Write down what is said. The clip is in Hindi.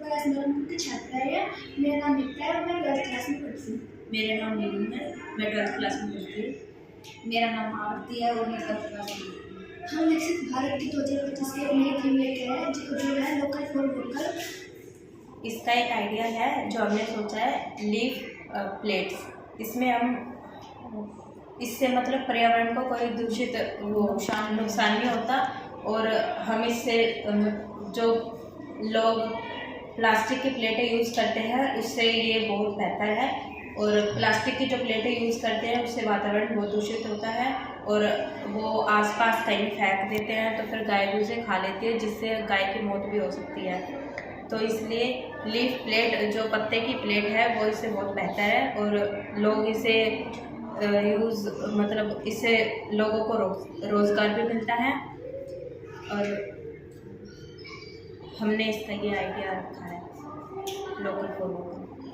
क्लास नॉर्मल की छात्रा है। मेरा नाम नित्या है और मैं 12th क्लास में पढ़ती हूँ। मेरा नाम नीलू है, मैं 12th क्लास में पढ़ती हूँ। मेरा नाम आरती है और मैं 12th क्लास में पढ़ती हूँ। हम विकसित भारत की 2025 की एक नई थीम लेके आए हैं जो है लोकल फॉर वोकल। इसका एक आइडिया है जो हमने सोचा है, लीफ प्लेट्स। इसमें हम इससे मतलब पर्यावरण को कोई दूषित नुकसान नहीं होता और हम इससे जो लोग प्लास्टिक की प्लेटें यूज़ करते हैं उससे ये बहुत बेहतर है। और प्लास्टिक की जो प्लेटें यूज़ करते हैं उससे वातावरण बहुत दूषित होता है और वो आसपास कहीं फेंक देते हैं तो फिर गाय भी उसे खा लेती है, जिससे गाय की मौत भी हो सकती है। तो इसलिए लीफ प्लेट जो पत्ते की प्लेट है वो इससे बहुत बेहतर है और लोग इसे यूज़ मतलब इससे लोगों को रोज़गार भी मिलता है। और हमने इसका ये आइडिया रखा है लोकल फॉर वोकल।